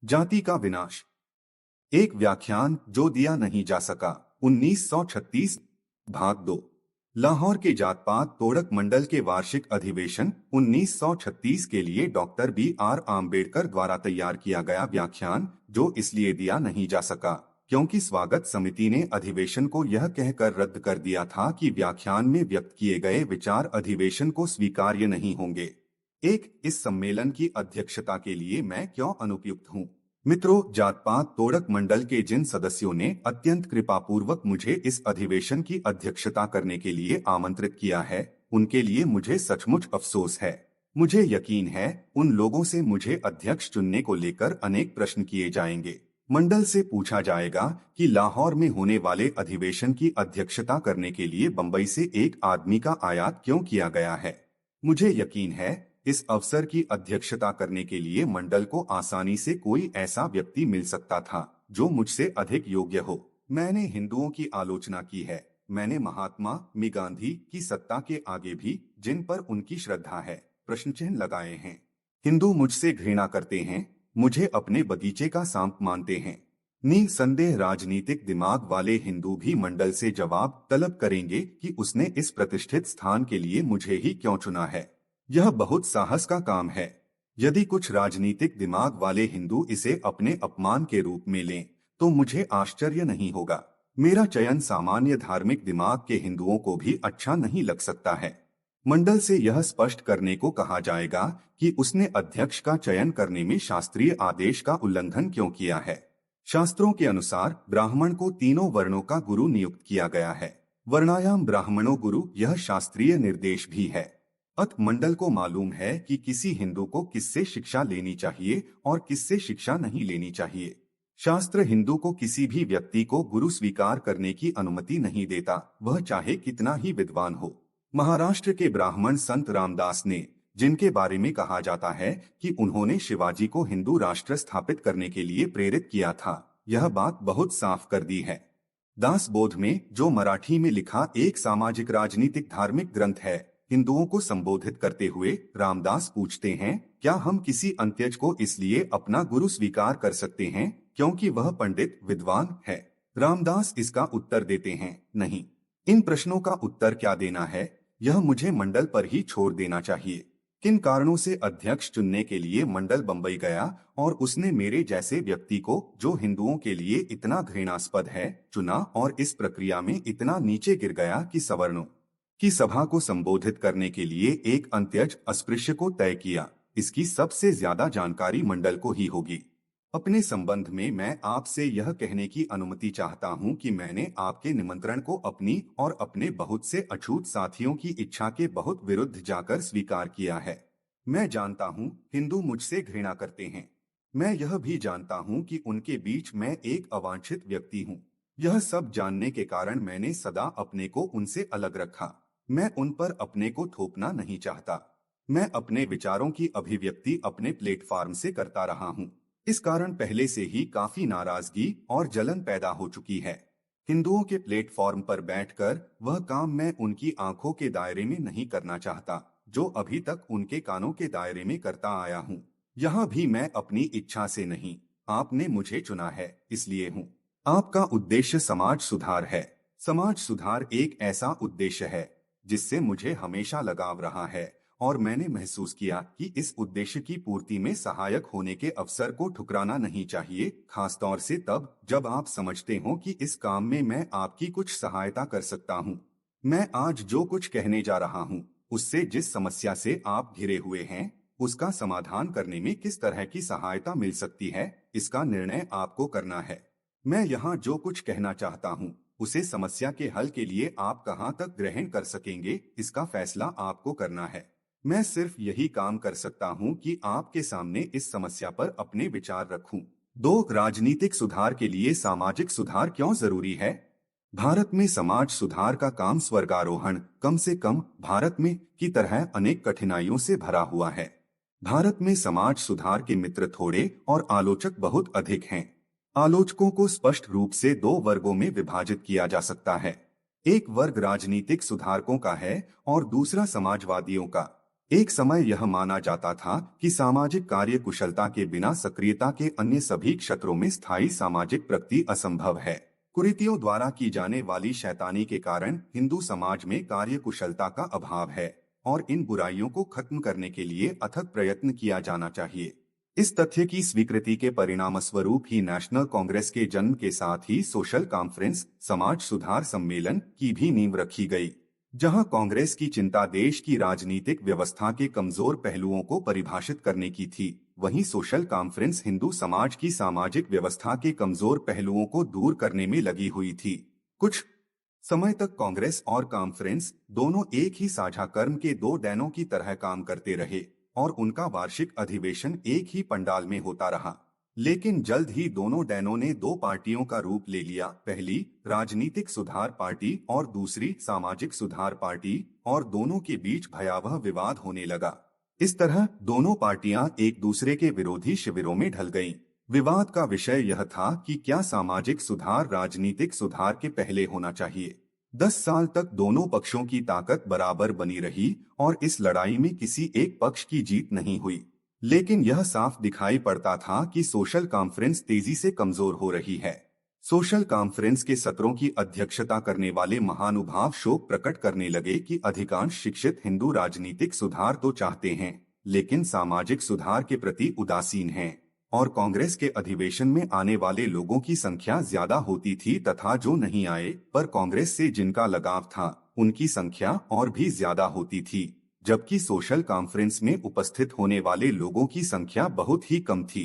जाति का विनाश। एक व्याख्यान जो दिया नहीं जा सका। 1936 भाग 2। लाहौर के जात पात तोड़क मंडल के वार्षिक अधिवेशन 1936 के लिए डॉक्टर B.R. आम्बेडकर द्वारा तैयार किया गया व्याख्यान जो इसलिए दिया नहीं जा सका क्योंकि स्वागत समिति ने अधिवेशन को यह कहकर रद्द कर दिया था कि व्याख्यान में व्यक्त किए गए विचार अधिवेशन को स्वीकार्य नहीं होंगे। इस सम्मेलन की अध्यक्षता के लिए मैं क्यों अनुपयुक्त हूँ? मित्रों, जात पात तोड़क मंडल के जिन सदस्यों ने अत्यंत कृपापूर्वक मुझे इस अधिवेशन की अध्यक्षता करने के लिए आमंत्रित किया है, उनके लिए मुझे सचमुच अफसोस है। मुझे यकीन है उन लोगों से मुझे अध्यक्ष चुनने को लेकर अनेक प्रश्न किए जाएंगे। मंडल से पूछा जाएगा कि लाहौर में होने वाले अधिवेशन की अध्यक्षता करने के लिए बंबई से एक आदमी का आयात क्यों किया गया है। मुझे यकीन है इस अवसर की अध्यक्षता करने के लिए मंडल को आसानी से कोई ऐसा व्यक्ति मिल सकता था जो मुझसे अधिक योग्य हो। मैंने हिंदुओं की आलोचना की है। मैंने महात्मा गांधी की सत्ता के आगे भी जिन पर उनकी श्रद्धा है प्रश्न चिन्ह लगाए हैं। हिंदू मुझसे घृणा करते हैं, मुझे अपने बगीचे का सांप मानते हैं। निसंदेह राजनीतिक दिमाग वाले हिंदू भी मंडल से जवाब तलब करेंगे कि उसने इस प्रतिष्ठित स्थान के लिए मुझे ही क्यों चुना है। यह बहुत साहस का काम है। यदि कुछ राजनीतिक दिमाग वाले हिंदू इसे अपने अपमान के रूप में लें तो मुझे आश्चर्य नहीं होगा। मेरा चयन सामान्य धार्मिक दिमाग के हिंदुओं को भी अच्छा नहीं लग सकता है। मंडल से यह स्पष्ट करने को कहा जाएगा कि उसने अध्यक्ष का चयन करने में शास्त्रीय आदेश का उल्लंघन क्यों किया है। शास्त्रों के अनुसार ब्राह्मण को तीनों वर्णों का गुरु नियुक्त किया गया है। वर्णायाम ब्राह्मणों गुरु, यह शास्त्रीय निर्देश भी है। मंडल को मालूम है कि किसी हिंदू को किससे शिक्षा लेनी चाहिए और किससे शिक्षा नहीं लेनी चाहिए। शास्त्र हिंदू को किसी भी व्यक्ति को गुरु स्वीकार करने की अनुमति नहीं देता, वह चाहे कितना ही विद्वान हो। महाराष्ट्र के ब्राह्मण संत रामदास ने, जिनके बारे में कहा जाता है कि उन्होंने शिवाजी को हिंदू राष्ट्र स्थापित करने के लिए प्रेरित किया था, यह बात बहुत साफ कर दी है। दासबोध में, जो मराठी में लिखा एक सामाजिक राजनीतिक धार्मिक ग्रंथ है, हिंदुओं को संबोधित करते हुए रामदास पूछते हैं, क्या हम किसी अंत्यज को इसलिए अपना गुरु स्वीकार कर सकते हैं क्योंकि वह पंडित विद्वान है? रामदास इसका उत्तर देते हैं, नहीं। इन प्रश्नों का उत्तर क्या देना है, यह मुझे मंडल पर ही छोड़ देना चाहिए। किन कारणों से अध्यक्ष चुनने के लिए मंडल बंबई गया और उसने मेरे जैसे व्यक्ति को, जो हिंदुओं के लिए इतना घृणास्पद है, चुना और इस प्रक्रिया में इतना नीचे गिर गया कि सवर्णों की सभा को संबोधित करने के लिए एक अंत्यज अस्पृश्य को तय किया। इसकी सबसे ज्यादा जानकारी मंडल को ही होगी। अपने संबंध में मैं आपसे यह कहने की अनुमति चाहता हूं कि मैंने आपके निमंत्रण को अपनी और अपने बहुत से अछूत साथियों की इच्छा के बहुत विरुद्ध जाकर स्वीकार किया है। मैं जानता हूं हिंदू मुझसे घृणा करते हैं। मैं यह भी जानता हूं कि उनके बीच मैं एक अवांछित व्यक्ति हूं। यह सब जानने के कारण मैंने सदा अपने को उनसे अलग रखा। मैं उन पर अपने को थोपना नहीं चाहता। मैं अपने विचारों की अभिव्यक्ति अपने प्लेटफॉर्म से करता रहा हूं। इस कारण पहले से ही काफी नाराजगी और जलन पैदा हो चुकी है। हिंदुओं के प्लेटफॉर्म पर बैठकर वह काम मैं उनकी आंखों के दायरे में नहीं करना चाहता जो अभी तक उनके कानों के दायरे में करता आया हूं। यहाँ भी मैं अपनी इच्छा से नहीं, आपने मुझे चुना है इसलिए हूँ। आपका उद्देश्य समाज सुधार है। समाज सुधार एक ऐसा उद्देश्य है जिससे मुझे हमेशा लगाव रहा है और मैंने महसूस किया कि इस उद्देश्य की पूर्ति में सहायक होने के अवसर को ठुकराना नहीं चाहिए, खासतौर से तब जब आप समझते हो कि इस काम में मैं आपकी कुछ सहायता कर सकता हूँ। मैं आज जो कुछ कहने जा रहा हूँ उससे जिस समस्या से आप घिरे हुए हैं उसका समाधान करने में किस तरह की सहायता मिल सकती है, इसका निर्णय आपको करना है। मैं यहाँ जो कुछ कहना चाहता हूँ उसे समस्या के हल के लिए आप कहां तक ग्रहण कर सकेंगे, इसका फैसला आपको करना है। मैं सिर्फ यही काम कर सकता हूं कि आपके सामने इस समस्या पर अपने विचार रखूं। 2. राजनीतिक सुधार के लिए सामाजिक सुधार क्यों जरूरी है? भारत में समाज सुधार का काम स्वर्गारोहण, कम से कम भारत में की तरह अनेक कठिनाइयों से भरा हुआ है। भारत में समाज सुधार के मित्र थोड़े और आलोचक बहुत अधिक हैं। आलोचकों को स्पष्ट रूप से 2 वर्गों में विभाजित किया जा सकता है। एक वर्ग राजनीतिक सुधारकों का है और दूसरा समाजवादियों का। एक समय यह माना जाता था कि सामाजिक कार्य कुशलता के बिना सक्रियता के अन्य सभी क्षेत्रों में स्थायी सामाजिक प्रगति असंभव है। कुरीतियों द्वारा की जाने वाली शैतानी के कारण हिंदू समाज में कार्य कुशलता का अभाव है और इन बुराइयों को खत्म करने के लिए अथक प्रयत्न किया जाना चाहिए। इस तथ्य की स्वीकृति के परिणामस्वरूप ही नेशनल कांग्रेस के जन्म के साथ ही सोशल कॉन्फ्रेंस समाज सुधार सम्मेलन की भी नींव रखी गई, जहां कांग्रेस की चिंता देश की राजनीतिक व्यवस्था के कमजोर पहलुओं को परिभाषित करने की थी, वहीं सोशल कॉन्फ्रेंस हिंदू समाज की सामाजिक व्यवस्था के कमजोर पहलुओं को दूर करने में लगी हुई थी। कुछ समय तक कांग्रेस और कॉन्फ्रेंस दोनों एक ही साझा कर्म के दो डैनों की तरह काम करते रहे और उनका वार्षिक अधिवेशन एक ही पंडाल में होता रहा। लेकिन जल्द ही दोनों डैनों ने दो पार्टियों का रूप ले लिया, पहली राजनीतिक सुधार पार्टी और दूसरी सामाजिक सुधार पार्टी, और दोनों के बीच भयावह विवाद होने लगा। इस तरह दोनों पार्टियां एक दूसरे के विरोधी शिविरों में ढल गईं। विवाद का विषय यह था कि क्या सामाजिक सुधार राजनीतिक सुधार के पहले होना चाहिए। 10 साल तक दोनों पक्षों की ताकत बराबर बनी रही और इस लड़ाई में किसी एक पक्ष की जीत नहीं हुई। लेकिन यह साफ दिखाई पड़ता था कि सोशल कॉन्फ्रेंस तेजी से कमजोर हो रही है। सोशल कॉन्फ्रेंस के सत्रों की अध्यक्षता करने वाले महानुभाव शोक प्रकट करने लगे कि अधिकांश शिक्षित हिंदू राजनीतिक सुधार तो चाहते हैं, लेकिन सामाजिक सुधार के प्रति उदासीन हैं, और कांग्रेस के अधिवेशन में आने वाले लोगों की संख्या ज्यादा होती थी तथा जो नहीं आए पर कांग्रेस से जिनका लगाव था उनकी संख्या और भी ज्यादा होती थी, जबकि सोशल कॉन्फ्रेंस में उपस्थित होने वाले लोगों की संख्या बहुत ही कम थी।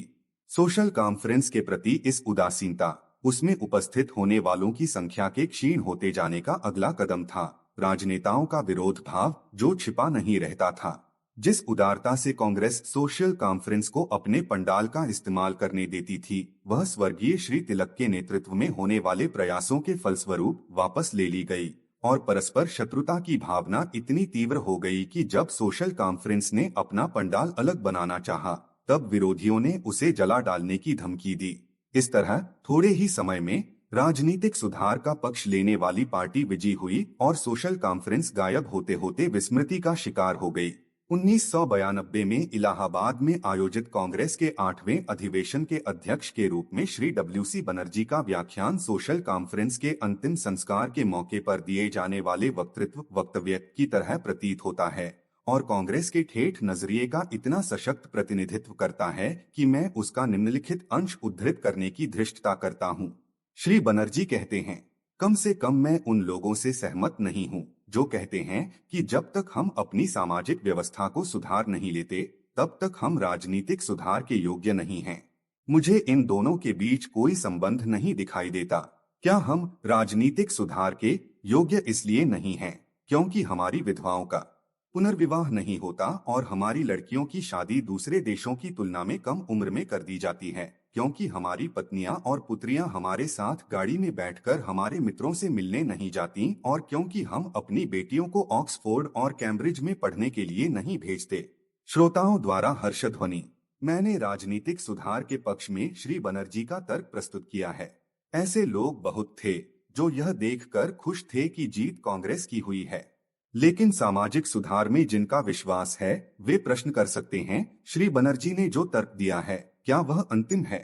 सोशल कॉन्फ्रेंस के प्रति इस उदासीनता, उसमें उपस्थित होने वालों की संख्या के क्षीण होते जाने का अगला कदम था राजनेताओं का विरोध भाव, जो छिपा नहीं रहता था। जिस उदारता से कांग्रेस सोशल कॉन्फ्रेंस को अपने पंडाल का इस्तेमाल करने देती थी, वह स्वर्गीय श्री तिलक के नेतृत्व में होने वाले प्रयासों के फलस्वरूप वापस ले ली गई और परस्पर शत्रुता की भावना इतनी तीव्र हो गई कि जब सोशल कॉन्फ्रेंस ने अपना पंडाल अलग बनाना चाहा, तब विरोधियों ने उसे जला डालने की धमकी दी। इस तरह थोड़े ही समय में राजनीतिक सुधार का पक्ष लेने वाली पार्टी विजयी हुई और सोशल कॉन्फ्रेंस गायब होते होते विस्मृति का शिकार हो गई। 1992 में इलाहाबाद में आयोजित कांग्रेस के 8वें अधिवेशन के अध्यक्ष के रूप में श्री डब्ल्यूसी बनर्जी का व्याख्यान सोशल कॉन्फ्रेंस के अंतिम संस्कार के मौके पर दिए जाने वाले वक्तव्य की तरह प्रतीत होता है और कांग्रेस के ठेठ नजरिए का इतना सशक्त प्रतिनिधित्व करता है कि मैं उसका निम्नलिखित अंश उद्धृत करने की धृष्टता करता हूँ। श्री बनर्जी कहते हैं, कम से कम मैं उन लोगों से सहमत नहीं हूँ जो कहते हैं कि जब तक हम अपनी सामाजिक व्यवस्था को सुधार नहीं लेते, तब तक हम राजनीतिक सुधार के योग्य नहीं हैं। मुझे इन दोनों के बीच कोई संबंध नहीं दिखाई देता। क्या हम राजनीतिक सुधार के योग्य इसलिए नहीं हैं क्योंकि हमारी विधवाओं का पुनर्विवाह नहीं होता और हमारी लड़कियों की शादी दूसरे देशों की तुलना में कम उम्र में कर दी जाती है, क्योंकि हमारी पत्नियां और पुत्रियां हमारे साथ गाड़ी में बैठकर हमारे मित्रों से मिलने नहीं जाती और क्योंकि हम अपनी बेटियों को ऑक्सफोर्ड और कैम्ब्रिज में पढ़ने के लिए नहीं भेजते। श्रोताओं द्वारा हर्षध्वनि। मैंने राजनीतिक सुधार के पक्ष में श्री बनर्जी का तर्क प्रस्तुत किया है। ऐसे लोग बहुत थे जो यह देखकर खुश थे कि जीत कांग्रेस की हुई है, लेकिन सामाजिक सुधार में जिनका विश्वास है वे प्रश्न कर सकते हैं, श्री बनर्जी ने जो तर्क दिया है क्या वह अंतिम है?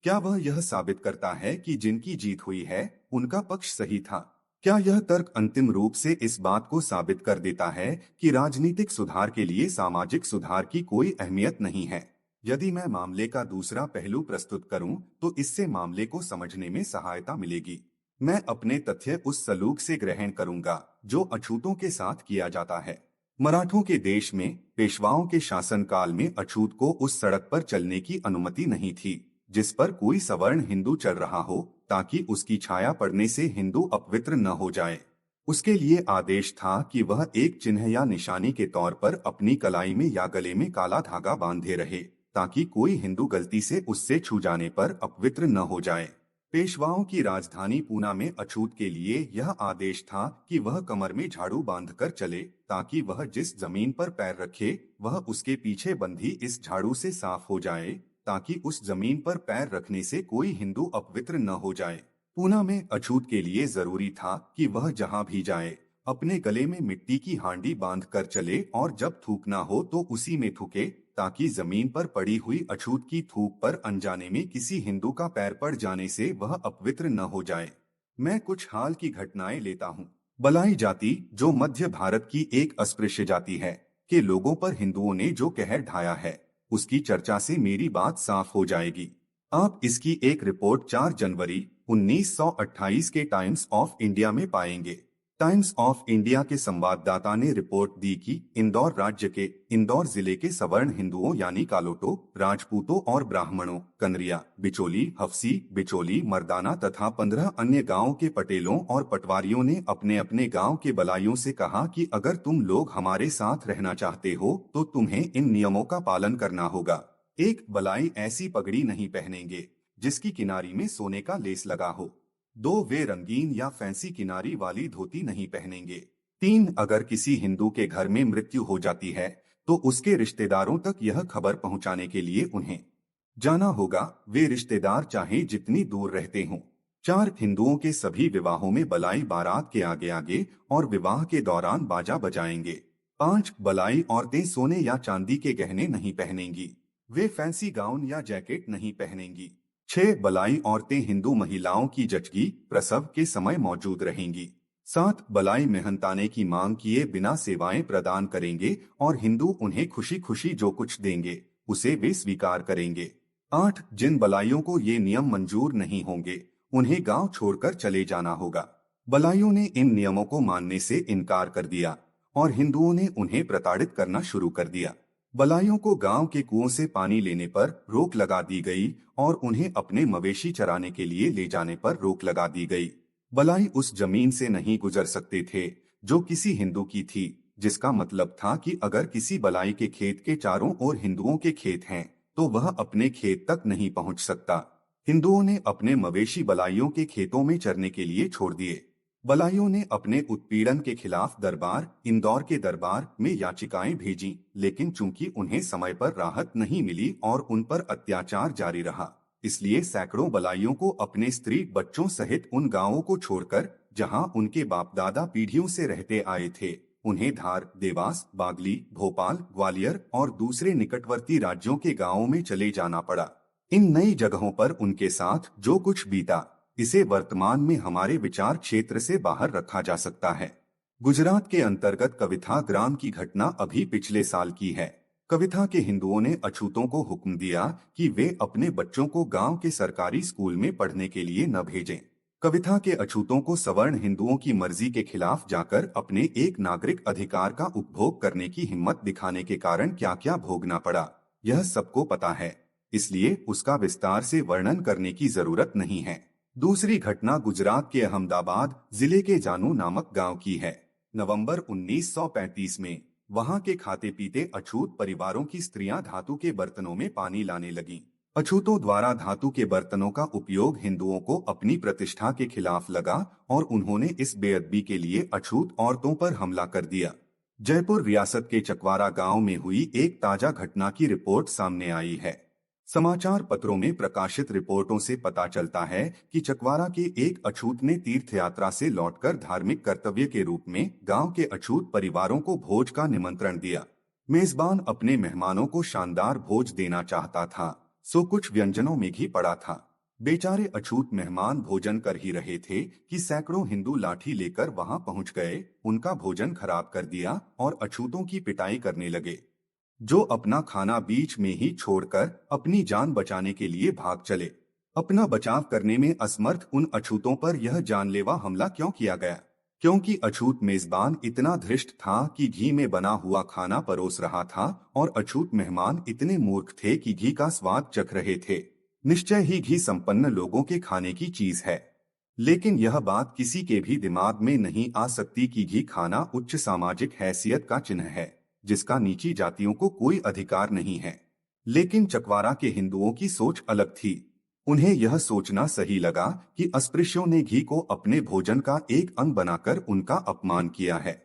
क्या वह यह साबित करता है कि जिनकी जीत हुई है उनका पक्ष सही था? क्या यह तर्क अंतिम रूप से इस बात को साबित कर देता है कि राजनीतिक सुधार के लिए सामाजिक सुधार की कोई अहमियत नहीं है? यदि मैं मामले का दूसरा पहलू प्रस्तुत करूं, तो इससे मामले को समझने में सहायता मिलेगी। मैं अपने तथ्य उस सलूक से ग्रहण करूंगा जो अछूतों के साथ किया जाता है। मराठों के देश में पेशवाओं के शासनकाल में अछूत को उस सड़क पर चलने की अनुमति नहीं थी जिस पर कोई सवर्ण हिंदू चल रहा हो, ताकि उसकी छाया पड़ने से हिंदू अपवित्र न हो जाए। उसके लिए आदेश था कि वह एक चिन्ह या निशानी के तौर पर अपनी कलाई में या गले में काला धागा बांधे रहे, ताकि कोई हिंदू गलती से उससे छू जाने पर अपवित्र न हो जाए। पेशवाओं की राजधानी पूना में अछूत के लिए यह आदेश था कि वह कमर में झाड़ू बांधकर चले, ताकि वह जिस जमीन पर पैर रखे वह उसके पीछे बंधी इस झाड़ू से साफ हो जाए, ताकि उस जमीन पर पैर रखने से कोई हिंदू अपवित्र न हो जाए। पूना में अछूत के लिए जरूरी था कि वह जहां भी जाए अपने गले में मिट्टी की हांडी बांध कर चले और जब थूकना हो तो उसी में थूके, ताकि जमीन पर पड़ी हुई अछूत की थूक पर अनजाने में किसी हिंदू का पैर पड़ जाने से वह अपवित्र न हो जाए। मैं कुछ हाल की घटनाएं लेता हूँ। बलाई जाति, जो मध्य भारत की एक अस्पृश्य जाति है, के लोगों पर हिंदुओं ने जो कहर ढाया है, उसकी चर्चा से मेरी बात साफ हो जाएगी। आप इसकी एक रिपोर्ट 4 जनवरी 1928 के टाइम्स ऑफ इंडिया में पाएंगे। टाइम्स ऑफ इंडिया के संवाददाता ने रिपोर्ट दी कि इंदौर राज्य के इंदौर जिले के सवर्ण हिंदुओं यानी कालोटो, राजपूतों और ब्राह्मणों, कनरिया, बिचोली, हफसी, बिचोली, मर्दाना तथा 15 अन्य गांवों के पटेलों और पटवारियों ने अपने अपने गांव के बलाइयों से कहा कि अगर तुम लोग हमारे साथ रहना चाहते हो तो तुम्हें इन नियमों का पालन करना होगा। एक बलाई ऐसी पगड़ी नहीं पहनेंगे जिसकी किनारी में सोने का लेस लगा हो। 2, वे रंगीन या फैंसी किनारी वाली धोती नहीं पहनेंगे। 3, अगर किसी हिंदू के घर में मृत्यु हो जाती है तो उसके रिश्तेदारों तक यह खबर पहुंचाने के लिए उन्हें जाना होगा, वे रिश्तेदार चाहे जितनी दूर रहते हों। 4, हिंदुओं के सभी विवाहों में बलाई बारात के आगे आगे और विवाह के दौरान बाजा बजाएंगे। 5, बलाई औरतें सोने या चांदी के गहने नहीं पहनेंगी, वे फैंसी गाउन या जैकेट नहीं पहनेंगी। 6, बलाई औरतें हिंदू महिलाओं की जचगी प्रसव के समय मौजूद रहेंगी। 7, बलाई मेहनताने की मांग किए बिना सेवाएं प्रदान करेंगे और हिंदू उन्हें खुशी खुशी जो कुछ देंगे उसे वे स्वीकार करेंगे। 8, जिन बलाइयों को ये नियम मंजूर नहीं होंगे उन्हें गांव छोड़कर चले जाना होगा। बलाइयों ने इन नियमों को मानने से इनकार कर दिया और हिंदुओं ने उन्हें प्रताड़ित करना शुरू कर दिया। बलाइयों को गांव के कुओं से पानी लेने पर रोक लगा दी गई और उन्हें अपने मवेशी चराने के लिए ले जाने पर रोक लगा दी गई। बलाई उस जमीन से नहीं गुजर सकते थे जो किसी हिंदू की थी, जिसका मतलब था कि अगर किसी बलाई के खेत के चारों ओर हिंदुओं के खेत हैं, तो वह अपने खेत तक नहीं पहुंच सकता। हिंदुओं ने अपने मवेशी बलाइयों के खेतों में चरने के लिए छोड़ दिए। बलाइयों ने अपने उत्पीड़न के खिलाफ इंदौर के दरबार में याचिकाएं भेजी, लेकिन चूंकि उन्हें समय पर राहत नहीं मिली और उन पर अत्याचार जारी रहा, इसलिए सैकड़ों बलाइयों को अपने स्त्री बच्चों सहित उन गांवों को छोड़कर, जहां उनके बाप दादा पीढ़ियों से रहते आए थे, उन्हें धार, देवास, बागली, भोपाल, ग्वालियर और दूसरे निकटवर्ती राज्यों के गांवों में चले जाना पड़ा। इन नई जगहों पर उनके साथ जो कुछ बीता, इसे वर्तमान में हमारे विचार क्षेत्र से बाहर रखा जा सकता है। गुजरात के अंतर्गत कविथा ग्राम की घटना अभी पिछले साल की है। कविथा के हिंदुओं ने अछूतों को हुक्म दिया कि वे अपने बच्चों को गांव के सरकारी स्कूल में पढ़ने के लिए न भेजें। कविथा के अछूतों को सवर्ण हिंदुओं की मर्जी के खिलाफ जाकर अपने एक नागरिक अधिकार का उपभोग करने की हिम्मत दिखाने के कारण क्या क्या भोगना पड़ा, यह सबको पता है, इसलिए उसका विस्तार से वर्णन करने की जरूरत नहीं है। दूसरी घटना गुजरात के अहमदाबाद जिले के जानू नामक गांव की है। नवंबर 1935 में वहां के खाते पीते अछूत परिवारों की स्त्रियां धातु के बर्तनों में पानी लाने लगीं। अछूतों द्वारा धातु के बर्तनों का उपयोग हिंदुओं को अपनी प्रतिष्ठा के खिलाफ लगा और उन्होंने इस बेअदबी के लिए अछूत औरतों पर हमला कर दिया। जयपुर रियासत के चकवारा गांव में हुई एक ताजा घटना की रिपोर्ट सामने आई है। समाचार पत्रों में प्रकाशित रिपोर्टों से पता चलता है कि चकवारा के एक अछूत ने तीर्थ यात्रा से लौटकर धार्मिक कर्तव्य के रूप में गांव के अछूत परिवारों को भोज का निमंत्रण दिया। मेजबान अपने मेहमानों को शानदार भोज देना चाहता था, सो कुछ व्यंजनों में घी पड़ा था। बेचारे अछूत मेहमान भोजन कर ही रहे थे कि सैकड़ों हिंदू लाठी लेकर वहां पहुंच गए, उनका भोजन खराब कर दिया और अछूतों की पिटाई करने लगे, जो अपना खाना बीच में ही छोड़कर अपनी जान बचाने के लिए भाग चले। अपना बचाव करने में असमर्थ उन अछूतों पर यह जानलेवा हमला क्यों किया गया? क्योंकि अछूत मेजबान इतना धृष्ट था कि घी में बना हुआ खाना परोस रहा था और अछूत मेहमान इतने मूर्ख थे कि घी का स्वाद चख रहे थे। निश्चय ही घी संपन्न लोगों के खाने की चीज है, लेकिन यह बात किसी के भी दिमाग में नहीं आ सकती कि घी खाना उच्च सामाजिक हैसियत का चिन्ह है, जिसका नीची जातियों को कोई अधिकार नहीं है। लेकिन चकवारा के हिंदुओं की सोच अलग थी। उन्हें यह सोचना सही लगा कि अस्पृश्यों ने घी को अपने भोजन का एक अंग बनाकर उनका अपमान किया है।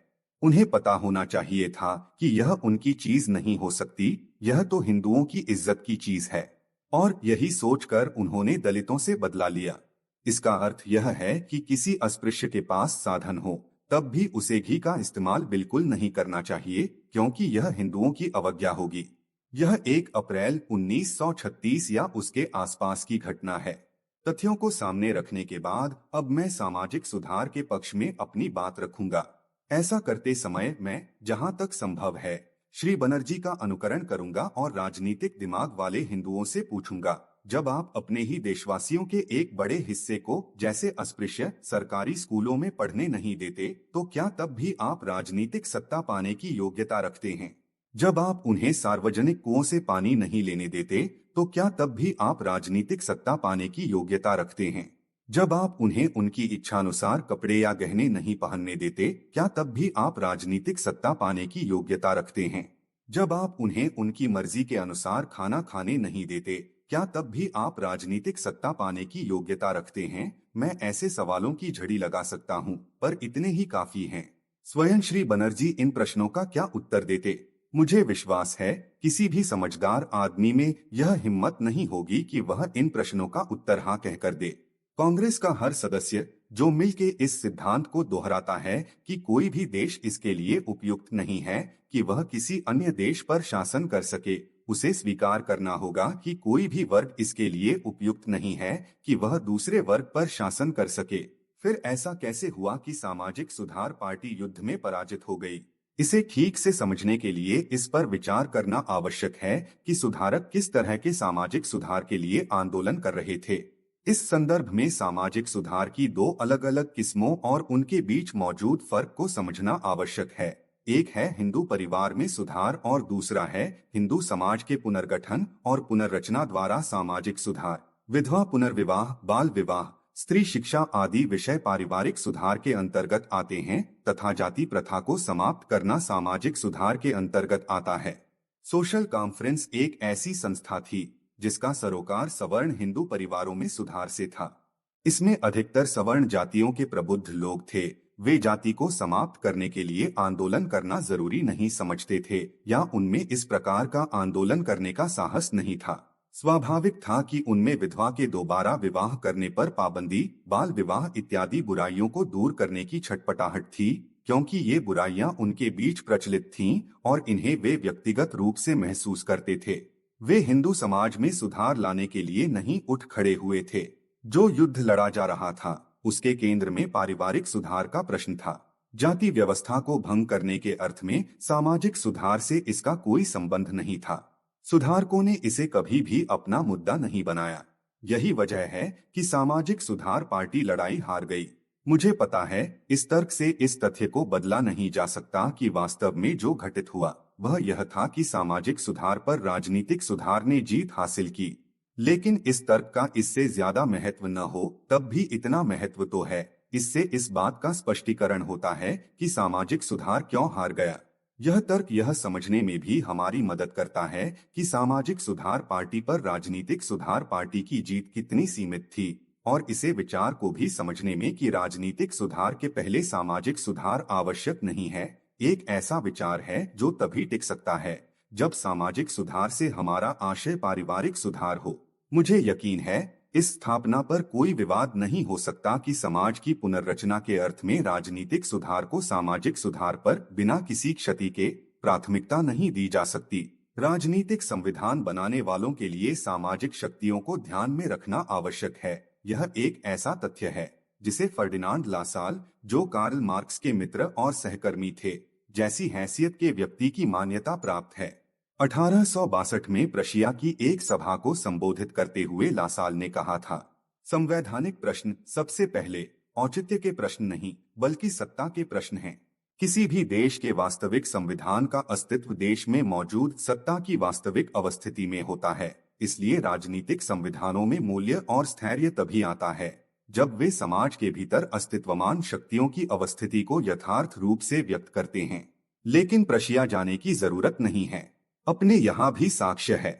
उन्हें पता होना चाहिए था कि यह उनकी चीज नहीं हो सकती, यह तो हिंदुओं की इज्जत की चीज है, और यही सोचकर उन्होंने दलितों से बदला लिया। इसका अर्थ यह है कि किसी अस्पृश्य के पास साधन हो तब भी उसे घी का इस्तेमाल बिल्कुल नहीं करना चाहिए, क्योंकि यह हिंदुओं की अवज्ञा होगी। यह 1 अप्रैल 1936 या उसके आसपास की घटना है। तथ्यों को सामने रखने के बाद अब मैं सामाजिक सुधार के पक्ष में अपनी बात रखूंगा। ऐसा करते समय मैं, जहां तक संभव है, श्री बनर्जी का अनुकरण करूंगा और राजनीतिक दिमाग वाले हिंदुओं से पूछूंगा, जब आप अपने ही देशवासियों के एक बड़े हिस्से को, जैसे अस्पृश्य, सरकारी स्कूलों में पढ़ने नहीं देते, तो क्या तब भी आप राजनीतिक सत्ता पाने की योग्यता रखते हैं? जब आप उन्हें सार्वजनिक कुओं से पानी नहीं लेने देते, तो क्या तब भी आप राजनीतिक सत्ता पाने की योग्यता रखते हैं? जब आप उन्हें उनकी इच्छानुसार कपड़े या गहने नहीं पहनने देते, क्या तब भी आप राजनीतिक सत्ता पाने की योग्यता रखते हैं? जब आप उन्हें उनकी मर्जी के अनुसार खाना खाने नहीं देते, क्या तब भी आप राजनीतिक सत्ता पाने की योग्यता रखते हैं? मैं ऐसे सवालों की झड़ी लगा सकता हूं, पर इतने ही काफी हैं। स्वयं श्री बनर्जी इन प्रश्नों का क्या उत्तर देते? मुझे विश्वास है, किसी भी समझदार आदमी में यह हिम्मत नहीं होगी कि वह इन प्रश्नों का उत्तर हाँ कहकर दे। कांग्रेस का हर सदस्य, जो मिलके इस सिद्धांत को दोहराता है कि कोई भी देश इसके लिए उपयुक्त नहीं है कि वह किसी अन्य देश पर शासन कर सके, उसे स्वीकार करना होगा कि कोई भी वर्ग इसके लिए उपयुक्त नहीं है कि वह दूसरे वर्ग पर शासन कर सके। फिर ऐसा कैसे हुआ कि सामाजिक सुधार पार्टी युद्ध में पराजित हो गई? इसे ठीक से समझने के लिए इस पर विचार करना आवश्यक है कि सुधारक किस तरह के सामाजिक सुधार के लिए आंदोलन कर रहे थे। इस संदर्भ में सामाजिक सुधार की 2 अलग-अलग किस्मों और उनके बीच मौजूद फर्क को समझना आवश्यक है। एक है हिंदू परिवार में सुधार और दूसरा है हिंदू समाज के पुनर्गठन और पुनर्रचना द्वारा सामाजिक सुधार। विधवा पुनर्विवाह, बाल विवाह, स्त्री शिक्षा आदि विषय पारिवारिक सुधार के अंतर्गत आते हैं तथा जाति प्रथा को समाप्त करना सामाजिक सुधार के अंतर्गत आता है। सोशल कॉन्फ्रेंस एक ऐसी संस्था थी जिसका सरोकार सवर्ण हिंदू परिवारों में सुधार से था। इसमें अधिकतर सवर्ण जातियों के प्रबुद्ध लोग थे। वे जाति को समाप्त करने के लिए आंदोलन करना जरूरी नहीं समझते थे या उनमें इस प्रकार का आंदोलन करने का साहस नहीं था। स्वाभाविक था कि उनमें विधवा के दोबारा विवाह करने पर पाबंदी, बाल विवाह इत्यादि बुराइयों को दूर करने की छटपटाहट थी, क्योंकि ये बुराइयां उनके बीच प्रचलित थीं और इन्हें वे व्यक्तिगत रूप से महसूस करते थे। वे हिंदू समाज में सुधार लाने के लिए नहीं उठ खड़े हुए थे। जो युद्ध लड़ा जा रहा था, उसके केंद्र में पारिवारिक सुधार का प्रश्न था। जाति व्यवस्था को भंग करने के अर्थ में सामाजिक सुधार से इसका कोई संबंध नहीं था। सुधारकों ने इसे कभी भी अपना मुद्दा नहीं बनाया। यही वजह है कि सामाजिक सुधार पार्टी लड़ाई हार गई। मुझे पता है, इस तर्क से इस तथ्य को बदला नहीं जा सकता कि वास्तव में जो घटित हुआ वह यह था कि सामाजिक सुधार पर राजनीतिक सुधार ने जीत हासिल की। लेकिन इस तर्क का इससे ज्यादा महत्व न हो, तब भी इतना महत्व तो है। इससे इस बात का स्पष्टीकरण होता है कि सामाजिक सुधार क्यों हार गया। यह तर्क यह समझने में भी हमारी मदद करता है कि सामाजिक सुधार पार्टी पर राजनीतिक सुधार पार्टी की जीत कितनी सीमित थी, और इसे विचार को भी समझने में कि राजनीतिक सुधार के पहले सामाजिक सुधार आवश्यक नहीं है। एक ऐसा विचार है जो तभी टिक सकता है जब सामाजिक सुधार से हमारा आशय पारिवारिक सुधार हो। मुझे यकीन है, इस स्थापना पर कोई विवाद नहीं हो सकता कि समाज की पुनर्रचना के अर्थ में राजनीतिक सुधार को सामाजिक सुधार पर बिना किसी क्षति के प्राथमिकता नहीं दी जा सकती। राजनीतिक संविधान बनाने वालों के लिए सामाजिक शक्तियों को ध्यान में रखना आवश्यक है। यह एक ऐसा तथ्य है जिसे फर्डिनांड लासाल, जो कार्ल मार्क्स के मित्र और सहकर्मी थे, जैसी हैसियत के व्यक्ति की मान्यता प्राप्त है। 1862 में प्रशिया की एक सभा को संबोधित करते हुए लासाल ने कहा था, संवैधानिक प्रश्न सबसे पहले औचित्य के प्रश्न नहीं, बल्कि सत्ता के प्रश्न हैं। किसी भी देश के वास्तविक संविधान का अस्तित्व देश में मौजूद सत्ता की वास्तविक अवस्थिति में होता है। इसलिए राजनीतिक संविधानों में मूल्य और स्थैर्य तभी आता है जब वे समाज के भीतर अस्तित्वमान शक्तियों की अवस्थिति को यथार्थ रूप से व्यक्त करते हैं। लेकिन प्रशिया जाने की जरूरत नहीं है, अपने यहाँ भी साक्ष्य है।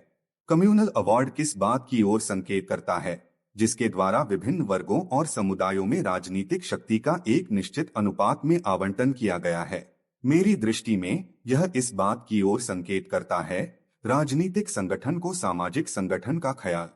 कम्युनल अवार्ड किस बात की ओर संकेत करता है, जिसके द्वारा विभिन्न वर्गों और समुदायों में राजनीतिक शक्ति का एक निश्चित अनुपात में आवंटन किया गया है। मेरी दृष्टि में यह इस बात की ओर संकेत करता है, राजनीतिक संगठन को सामाजिक संगठन का ख्याल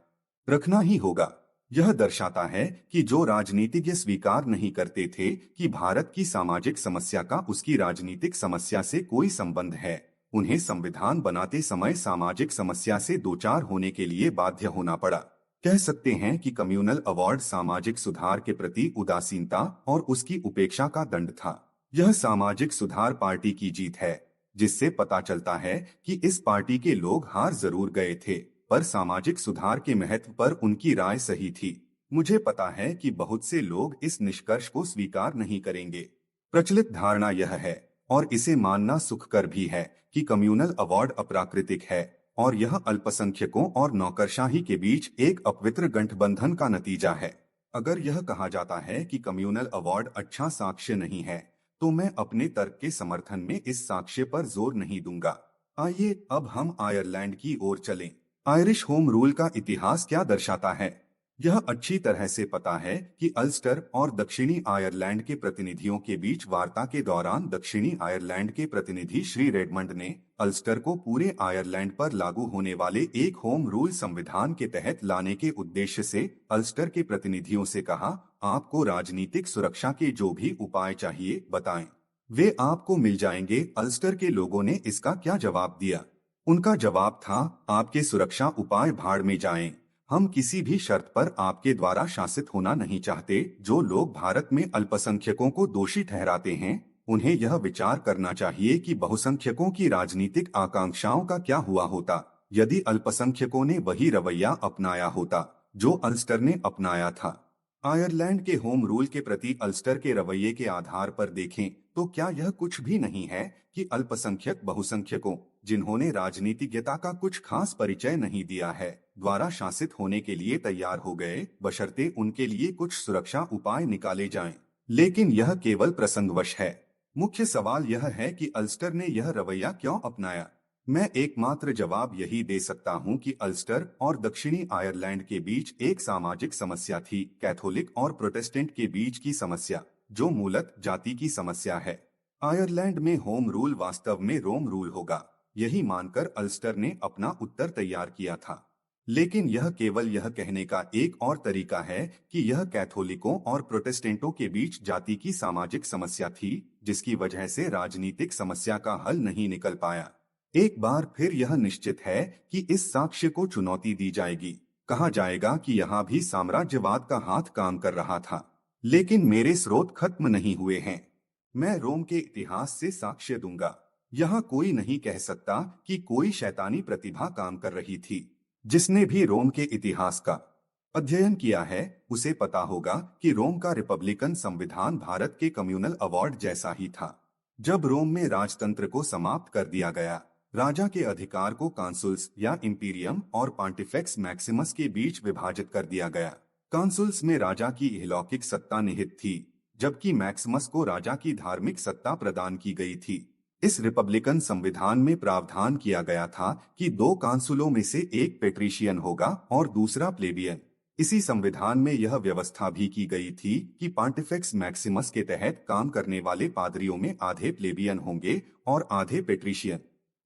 रखना ही होगा। यह दर्शाता है कि जो राजनीतिज्ञ स्वीकार नहीं करते थे कि भारत की सामाजिक समस्या का उसकी राजनीतिक समस्या से कोई संबंध है, उन्हें संविधान बनाते समय सामाजिक समस्या से दो चार होने के लिए बाध्य होना पड़ा। कह सकते हैं कि कम्युनल अवार्ड सामाजिक सुधार के प्रति उदासीनता और उसकी उपेक्षा का दंड था। यह सामाजिक सुधार पार्टी की जीत है, जिससे पता चलता है कि इस पार्टी के लोग हार जरूर गए थे, पर सामाजिक सुधार के महत्व पर उनकी राय सही थी। मुझे पता है कि बहुत से लोग इस निष्कर्ष को स्वीकार नहीं करेंगे। प्रचलित धारणा यह है, और इसे मानना सुखकर भी है, कि कम्युनल अवार्ड अप्राकृतिक है और यह अल्पसंख्यकों और नौकरशाही के बीच एक अपवित्र गठबंधन का नतीजा है। अगर यह कहा जाता है कि कम्युनल अवार्ड अच्छा साक्ष्य नहीं है, तो मैं अपने तर्क के समर्थन में इस साक्ष्य पर जोर नहीं दूंगा। आइए अब हम आयरलैंड की ओर चलें। आयरिश होम रूल का इतिहास क्या दर्शाता है? यह अच्छी तरह से पता है कि अल्स्टर और दक्षिणी आयरलैंड के प्रतिनिधियों के बीच वार्ता के दौरान दक्षिणी आयरलैंड के प्रतिनिधि श्री रेडमंड ने अल्स्टर को पूरे आयरलैंड पर लागू होने वाले एक होम रूल संविधान के तहत लाने के उद्देश्य से अल्स्टर के प्रतिनिधियों से कहा, आपको राजनीतिक सुरक्षा के जो भी उपाय चाहिए बताएं, वे आपको मिल जाएंगे। अल्स्टर के लोगों ने इसका क्या जवाब दिया? उनका जवाब था, आपके सुरक्षा उपाय भाड़ में जाएं। हम किसी भी शर्त पर आपके द्वारा शासित होना नहीं चाहते। जो लोग भारत में अल्पसंख्यकों को दोषी ठहराते हैं, उन्हें यह विचार करना चाहिए कि बहुसंख्यकों की राजनीतिक आकांक्षाओं का क्या हुआ होता यदि अल्पसंख्यकों ने वही रवैया अपनाया होता जो अल्स्टर ने अपनाया था। आयरलैंड के होम रूल के प्रति अल्स्टर के रवैये के आधार पर देखें तो क्या यह कुछ भी नहीं है कि अल्पसंख्यक बहुसंख्यकों, जिन्होंने राजनीतिज्ञता का कुछ खास परिचय नहीं दिया है, द्वारा शासित होने के लिए तैयार हो गए, बशर्ते उनके लिए कुछ सुरक्षा उपाय निकाले जाएं। लेकिन यह केवल प्रसंगवश है। मुख्य सवाल यह है कि अल्स्टर ने यह रवैया क्यों अपनाया। मैं एकमात्र जवाब यही दे सकता हूं कि अल्स्टर और दक्षिणी आयरलैंड के बीच एक सामाजिक समस्या थी, कैथोलिक और प्रोटेस्टेंट के बीच की समस्या, जो मूलत जाति की समस्या है। आयरलैंड में होम रूल वास्तव में रोम रूल होगा, यही मानकर अल्स्टर ने अपना उत्तर तैयार किया था। लेकिन यह केवल यह कहने का एक और तरीका है कि यह कैथोलिकों और प्रोटेस्टेंटों के बीच जाति की सामाजिक समस्या थी, जिसकी वजह से राजनीतिक समस्या का हल नहीं निकल पाया। एक बार फिर यह निश्चित है कि इस साक्ष्य को चुनौती दी जाएगी। कहा जाएगा कि यहाँ भी साम्राज्यवाद का हाथ काम कर रहा था। लेकिन मेरे स्रोत खत्म नहीं हुए हैं। मैं रोम के इतिहास से साक्ष्य दूंगा। यहाँ कोई नहीं कह सकता कि कोई शैतानी प्रतिभा काम कर रही थी। जिसने भी रोम के इतिहास का अध्ययन किया है, उसे पता होगा कि रोम का रिपब्लिकन संविधान भारत के कम्युनल अवार्ड जैसा ही था। जब रोम में राजतंत्र को समाप्त कर दिया गया, राजा के अधिकार को कांसुल्स या इंपीरियम और पॉन्टिफेक्स मैक्सिमस के बीच विभाजित कर दिया गया। कांसुल्स में राजा की इहलौकिक सत्ता निहित थी, जबकि मैक्सिमस को राजा की धार्मिक सत्ता प्रदान की गई थी। इस रिपब्लिकन संविधान में प्रावधान किया गया था कि दो कांसुलों में से एक पेट्रिशियन होगा और दूसरा प्लेबियन। इसी संविधान में यह व्यवस्था भी की गई थी कि पॉन्टिफेक्स मैक्सिमस के तहत काम करने वाले पादरियों में आधे प्लेबियन होंगे और आधे पेट्रिशियन।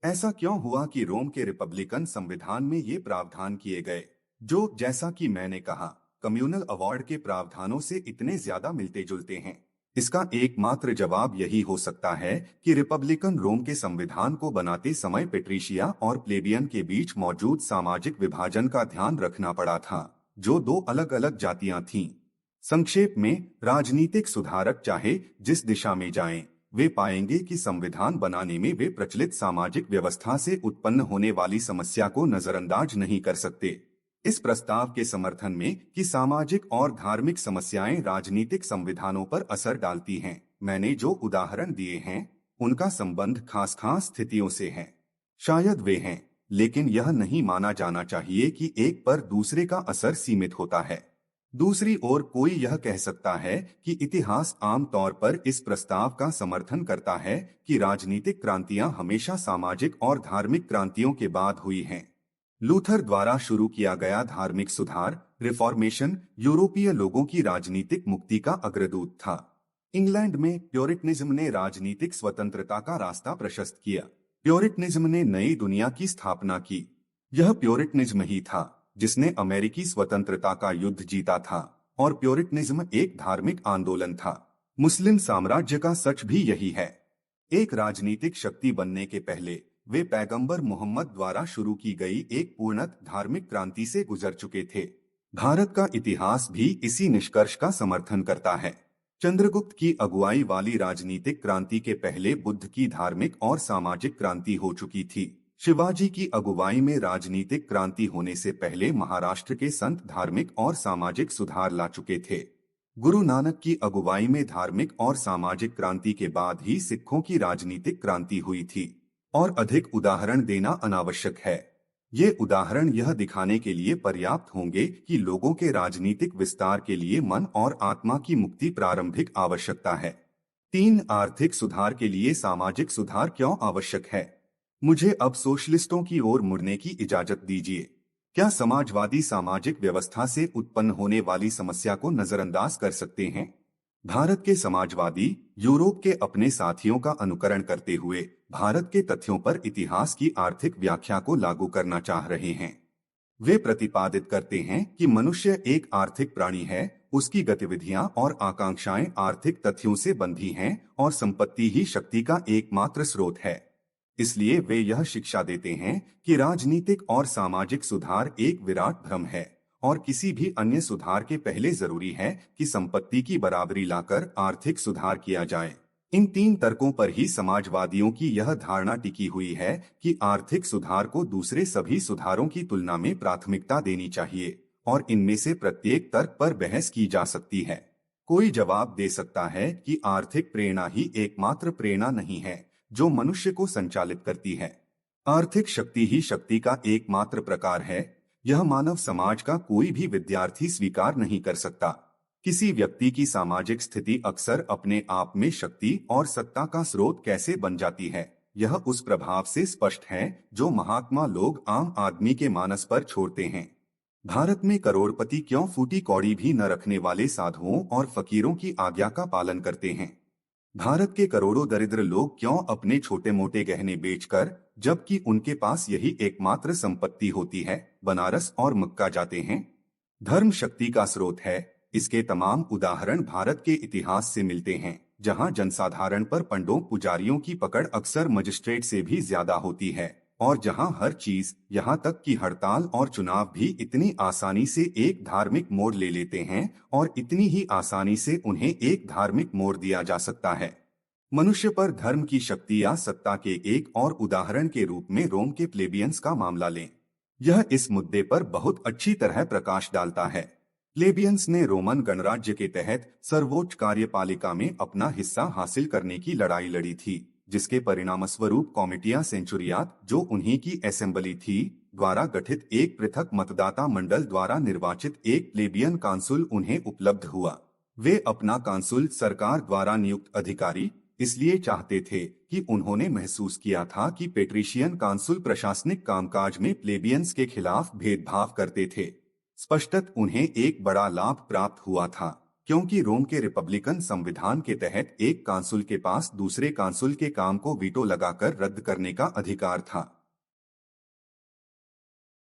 ऐसा क्यों हुआ कि रोम के रिपब्लिकन संविधान में ये प्रावधान किए गए, जो, जैसा कि मैंने कहा, कम्युनल अवार्ड के प्रावधानों से इतने ज्यादा मिलते जुलते हैं? इसका एकमात्र जवाब यही हो सकता है कि रिपब्लिकन रोम के संविधान को बनाते समय पेट्रिशिया और प्लेबियन के बीच मौजूद सामाजिक विभाजन का ध्यान रखना पड़ा था, जो दो अलग अलग जातियां थीं। संक्षेप में, राजनीतिक सुधारक चाहे जिस दिशा में जाएं, वे पाएंगे कि संविधान बनाने में वे प्रचलित सामाजिक व्यवस्था से उत्पन्न होने वाली समस्या को नजरअंदाज नहीं कर सकते। इस प्रस्ताव के समर्थन में कि सामाजिक और धार्मिक समस्याएं राजनीतिक संविधानों पर असर डालती हैं, मैंने जो उदाहरण दिए हैं, उनका संबंध खास खास स्थितियों से है। शायद वे हैं, लेकिन यह नहीं माना जाना चाहिए कि एक पर दूसरे का असर सीमित होता है। दूसरी ओर, कोई यह कह सकता है कि इतिहास आम तौर पर इस प्रस्ताव का समर्थन करता है कि राजनीतिक क्रांतियां हमेशा सामाजिक और धार्मिक क्रांतियों के बाद हुई हैं। लूथर द्वारा शुरू किया गया धार्मिक सुधार, रिफॉर्मेशन, यूरोपीय लोगों की राजनीतिक मुक्ति का अग्रदूत था। इंग्लैंड में प्योरिटनिज्म ने राजनीतिक स्वतंत्रता का रास्ता प्रशस्त किया। प्योरिटनिज्म ने नई दुनिया की स्थापना की। यह प्योरिटनिज्म ही था जिसने अमेरिकी स्वतंत्रता का युद्ध जीता था, और प्योरिटनिज्म एक धार्मिक आंदोलन था। मुस्लिम साम्राज्य का सच भी यही है। एक राजनीतिक शक्ति बनने के पहले वे पैगंबर मोहम्मद द्वारा शुरू की गई एक पूर्णत धार्मिक क्रांति से गुजर चुके थे। भारत का इतिहास भी इसी निष्कर्ष का समर्थन करता है। चंद्रगुप्त की अगुवाई वाली राजनीतिक क्रांति के पहले बुद्ध की धार्मिक और सामाजिक क्रांति हो चुकी थी। शिवाजी की अगुवाई में राजनीतिक क्रांति होने से पहले महाराष्ट्र के संत धार्मिक और सामाजिक सुधार ला चुके थे। गुरु नानक की अगुवाई में धार्मिक और सामाजिक क्रांति के बाद ही सिखों की राजनीतिक क्रांति हुई थी। और अधिक उदाहरण देना अनावश्यक है। ये उदाहरण यह दिखाने के लिए पर्याप्त होंगे कि लोगों के राजनीतिक विस्तार के लिए मन और आत्मा की मुक्ति प्रारंभिक आवश्यकता है। 3. आर्थिक सुधार के लिए सामाजिक सुधार क्यों आवश्यक है? मुझे अब सोशलिस्टों की ओर मुड़ने की इजाजत दीजिए। क्या समाजवादी सामाजिक व्यवस्था से उत्पन्न होने वाली समस्या को नजरअंदाज कर सकते हैं? भारत के समाजवादी यूरोप के अपने साथियों का अनुकरण करते हुए भारत के तथ्यों पर इतिहास की आर्थिक व्याख्या को लागू करना चाह रहे हैं। वे प्रतिपादित करते हैं कि मनुष्य एक आर्थिक प्राणी है, उसकी गतिविधियां और आकांक्षाएं आर्थिक तथ्यों से बंधी हैं और संपत्ति ही शक्ति का एकमात्र स्रोत है। इसलिए वे यह शिक्षा देते हैं कि राजनीतिक और सामाजिक सुधार एक विराट भ्रम है और किसी भी अन्य सुधार के पहले जरूरी है कि संपत्ति की बराबरी लाकर आर्थिक सुधार किया जाए। इन 3 तर्कों पर ही समाजवादियों की यह धारणा टिकी हुई है कि आर्थिक सुधार को दूसरे सभी सुधारों की तुलना में प्राथमिकता देनी चाहिए और इनमें से प्रत्येक तर्क पर बहस की जा सकती है। कोई जवाब दे सकता है कि आर्थिक प्रेरणा ही एकमात्र प्रेरणा नहीं है जो मनुष्य को संचालित करती है। आर्थिक शक्ति ही शक्ति का एकमात्र प्रकार है। यह मानव समाज का कोई भी विद्यार्थी स्वीकार नहीं कर सकता। किसी व्यक्ति की सामाजिक स्थिति अक्सर अपने आप में शक्ति और सत्ता का स्रोत कैसे बन जाती है, यह उस प्रभाव से स्पष्ट है जो महात्मा लोग आम आदमी के मानस पर छोड़ते हैं। भारत में करोड़पति क्यों फूटी कौड़ी भी न रखने वाले साधुओं और फकीरों की आज्ञा का पालन करते हैं? भारत के करोड़ों दरिद्र लोग क्यों अपने छोटे मोटे गहने बेचकर, जबकि उनके पास यही एकमात्र संपत्ति होती है, बनारस और मक्का जाते हैं? धर्म शक्ति का स्रोत है। इसके तमाम उदाहरण भारत के इतिहास से मिलते हैं, जहां जनसाधारण पर पंडों पुजारियों की पकड़ अक्सर मजिस्ट्रेट से भी ज्यादा होती है और जहां हर चीज, यहां तक कि हड़ताल और चुनाव भी इतनी आसानी से एक धार्मिक मोड़ ले लेते हैं और इतनी ही आसानी से उन्हें एक धार्मिक मोड़ दिया जा सकता है। मनुष्य पर धर्म की शक्ति या सत्ता के एक और उदाहरण के रूप में रोम के प्लेबियंस का मामला लें। यह इस मुद्दे पर बहुत अच्छी तरह प्रकाश डालता है। प्लेबियंस ने रोमन गणराज्य के तहत सर्वोच्च कार्यपालिका में अपना हिस्सा हासिल करने की लड़ाई लड़ी थी, जिसके परिणामस्वरूप कॉमिटिया सेंचुरियात, जो उन्हीं की असेंबली थी, द्वारा गठित एक पृथक मतदाता मंडल द्वारा निर्वाचित एक प्लेबियन कांसुल उन्हें उपलब्ध हुआ। वे अपना कांसुल सरकार द्वारा नियुक्त अधिकारी इसलिए चाहते थे कि उन्होंने महसूस किया था कि पेट्रिशियन कांसुल प्रशासनिक कामकाज में प्लेबियंस के खिलाफ भेदभाव करते थे। स्पष्टत उन्हें एक बड़ा लाभ प्राप्त हुआ था, क्योंकि रोम के रिपब्लिकन संविधान के तहत एक कांसुल के पास दूसरे कांसुल के काम को वीटो लगाकर रद्द करने का अधिकार था।